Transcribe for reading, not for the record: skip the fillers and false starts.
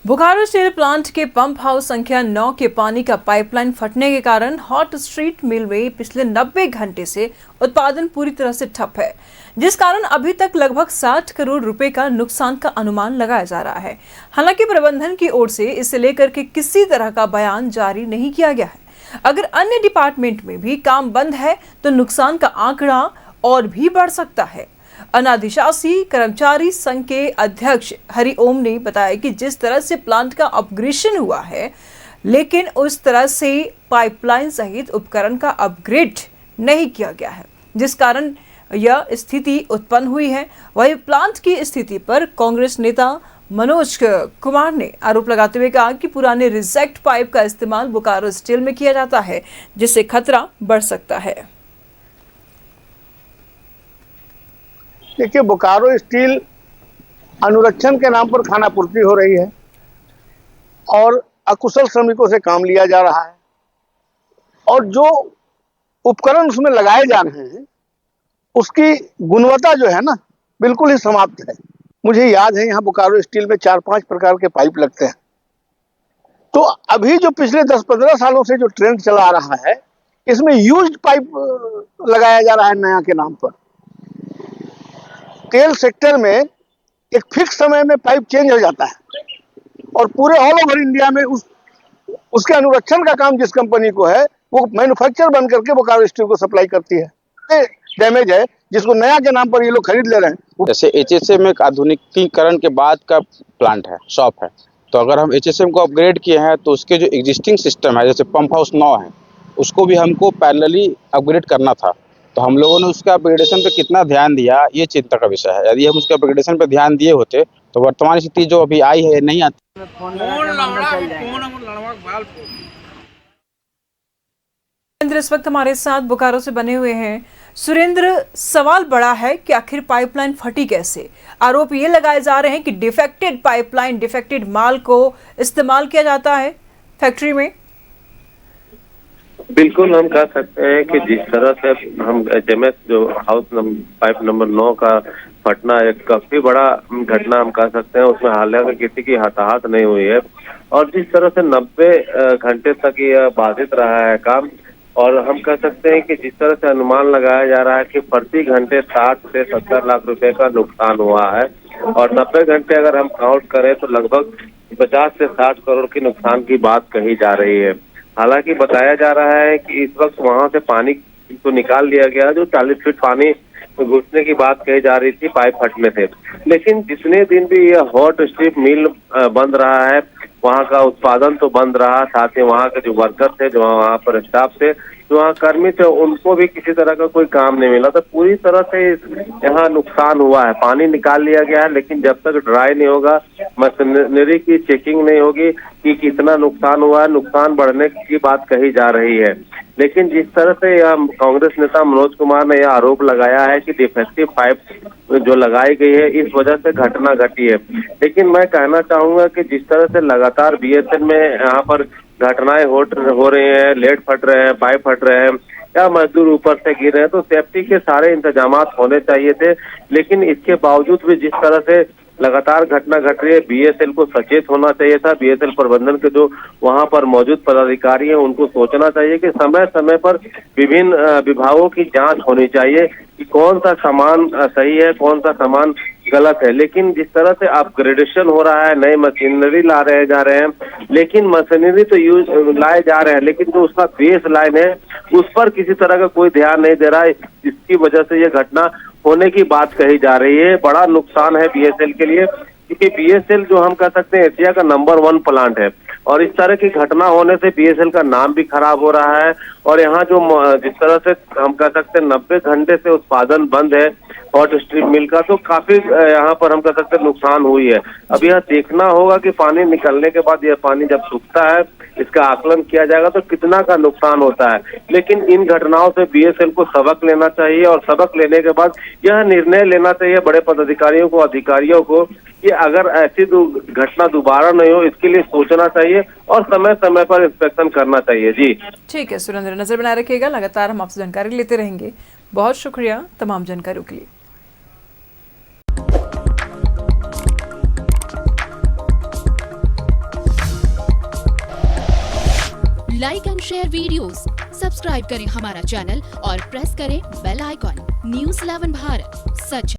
Bokaro steel plant के pump house संख्या 9 के पानी का पाइपलाइन फटने के कारण हॉट स्ट्रीट मिल में पिछले 90 घंटे से उत्पादन पूरी तरह से ठप है, जिस कारण अभी तक लगभग 60 करोड़ रुपए का नुकसान का अनुमान लगाया जा रहा है। हालांकि प्रबंधन की ओर से इसे लेकर के किसी तरह का बयान जारी नहीं किया गया है। अगर अन्य डिपार्टमेंट में भी काम बंद है तो नुकसान का आंकड़ा और भी बढ़ सकता है। अनादिशासी कर्मचारी संघ के अध्यक्ष हरिओम ने बताया कि जिस तरह से प्लांट का अपग्रेडेशन हुआ है, लेकिन उस तरह से पाइपलाइन सहित उपकरण का अपग्रेड नहीं किया गया है, जिस कारण यह स्थिति उत्पन्न हुई है। वहीं प्लांट की स्थिति पर कांग्रेस नेता मनोज कुमार ने आरोप लगाते हुए कहा कि पुराने रिजेक्ट पाइप का इस्तेमाल बोकारो स्टील में किया जाता है, जिससे खतरा बढ़ सकता है। देखिए, बोकारो स्टील अनुरक्षण के नाम पर खानापूर्ति हो रही है और अकुशल श्रमिकों से काम लिया जा रहा है और जो उपकरण उसमें लगाए जा रहे हैं उसकी गुणवत्ता जो है ना, बिल्कुल ही समाप्त है। मुझे याद है यहाँ बोकारो स्टील में 4-5 प्रकार के पाइप लगते हैं। तो अभी जो पिछले 10-15 सालों से जो ट्रेंड चला आ रहा है, इसमें यूज्ड पाइप लगाया जा रहा है नया के नाम पर। तेल सेक्टर में एक फिक्स समय में पाइप चेंज हो जाता है और पूरे ऑल ओवर इंडिया में उसके अनुरक्षण का काम जिस कंपनी को है वो मैन्युफैक्चर बन करके बोकारो स्टील को सप्लाई करती है। डैमेज है जिसको नया के नाम पर ये लोग खरीद ले रहे हैं। जैसे एचएसएम एक आधुनिकीकरण के बाद का प्लांट है, शॉप है, तो अगर हम एचएसएम को अपग्रेड किए हैं तो उसके जो एग्जिस्टिंग सिस्टम है, जैसे पंप हाउस 9 है, उसको भी हमको पैरेलली अपग्रेड करना था। तो हम लोगों ने उसका अपग्रेडेशन पे कितना ध्यान दिया, ये चिंता का विषय है। यदि हम उसके अपग्रेडेशन पे ध्यान दिए होते तो वर्तमान स्थिति जो अभी आई है नहीं आती। सुरेंद्र इस वक्त हमारे साथ बोकारो से बने हुए हैं। सुरेंद्र, सवाल बड़ा है कि आखिर पाइपलाइन फटी कैसे। आरोप ये लगाए जा रहे हैं कि डिफेक्टेड पाइपलाइन, डिफेक्टेड माल को इस्तेमाल किया जाता है फैक्ट्री में। बिल्कुल, हम कह सकते हैं कि जिस तरह से हम एचएमएस जो हाउस पाइप नंबर 9 का फटना एक काफी बड़ा घटना हम कह सकते हैं, उसमें हालांकि किसी की हताहत नहीं हुई है और जिस तरह से 90 घंटे तक यह बाधित रहा है काम, और हम कह सकते हैं कि जिस तरह से अनुमान लगाया जा रहा है कि प्रति घंटे 60 से 70 लाख रुपए का नुकसान हुआ है और 90 घंटे अगर हम काउंट करें तो लगभग 50 से 60 करोड़ की नुकसान की बात कही जा रही है। हालांकि बताया जा रहा है कि इस वक्त वहां से पानी को निकाल लिया गया, जो 40 फीट पानी घुसने की बात कही जा रही थी पाइप फटने से। लेकिन जितने दिन भी यह हॉट स्ट्रिप मिल बंद रहा है, वहां का उत्पादन तो बंद रहा, साथ ही वहां के जो वर्कर थे, जो वहां पर स्टाफ थे, जो वहाँ कर्मी थे, उनको भी किसी तरह का कोई काम नहीं मिला। तो पूरी तरह से यहाँ नुकसान हुआ है। पानी निकाल लिया गया है, लेकिन जब तक ड्राई नहीं होगा, मशीनरी की चेकिंग नहीं होगी कि कितना नुकसान हुआ है, नुकसान बढ़ने की बात कही जा रही है। लेकिन जिस तरह से कांग्रेस नेता मनोज कुमार ने यह आरोप लगाया है कि डिफेक्टिव पाइप जो लगाई गई है, इस वजह से घटना घटी है। लेकिन मैं कहना चाहूंगा कि जिस तरह से लगातार बीएसएल में यहाँ पर घटनाएं हो रही हैं, लेट फट रहे हैं, पाइप फट रहे हैं या मजदूर ऊपर से गिर रहे हैं, तो सेफ्टी के सारे इंतजाम होने चाहिए थे। लेकिन इसके बावजूद भी जिस तरह से लगातार घटना घट रही है, बीएसएल को सचेत होना चाहिए था। बीएसएल प्रबंधन के जो वहां पर मौजूद पदाधिकारी हैं, उनको सोचना चाहिए कि समय समय पर विभिन्न विभागों की जांच होनी चाहिए कि कौन सा सामान सही है, कौन सा सामान गलत है। लेकिन जिस तरह से अपग्रेडेशन हो रहा है, नई मशीनरी ला रहे जा रहे हैं, लेकिन मशीनरी तो यूज लाए जा रहे हैं, लेकिन जो उसका बेस लाइन है उस पर किसी तरह का कोई ध्यान नहीं दे रहा है। इसकी वजह से ये घटना होने की बात कही जा रही है। बड़ा नुकसान है बीएसएल के लिए, क्योंकि बीएसएल जो हम कह सकते हैं एशिया का नंबर 1 प्लांट है और इस तरह की घटना होने से बीएसएल का नाम भी खराब हो रहा है। और यहाँ जो जिस तरह से हम कह सकते हैं 90 घंटे से उत्पादन बंद है हॉट स्ट्रिप मिल का, तो काफी यहाँ पर हम कह सकते हैं नुकसान हुई है। अब यह देखना होगा कि पानी निकलने के बाद यह पानी जब सूखता है, इसका आकलन किया जाएगा तो कितना का नुकसान होता है। लेकिन इन घटनाओं से बीएसएल को सबक लेना चाहिए और सबक लेने के बाद यह निर्णय लेना चाहिए बड़े पदाधिकारियों को, अधिकारियों को, कि अगर ऐसी घटना दोबारा नहीं हो, इसके लिए सोचना चाहिए और समय समय पर इंस्पेक्शन करना चाहिए। जी ठीक है सुरेंद्र, नजर बनाए रखिएगा, लगातार हम आपसे जानकारी लेते रहेंगे। बहुत शुक्रिया तमाम जानकारियों के लिए। Like and share videos, subscribe करें हमारा चैनल और प्रेस करें बेल आइकॉन। News 11 भारत, सच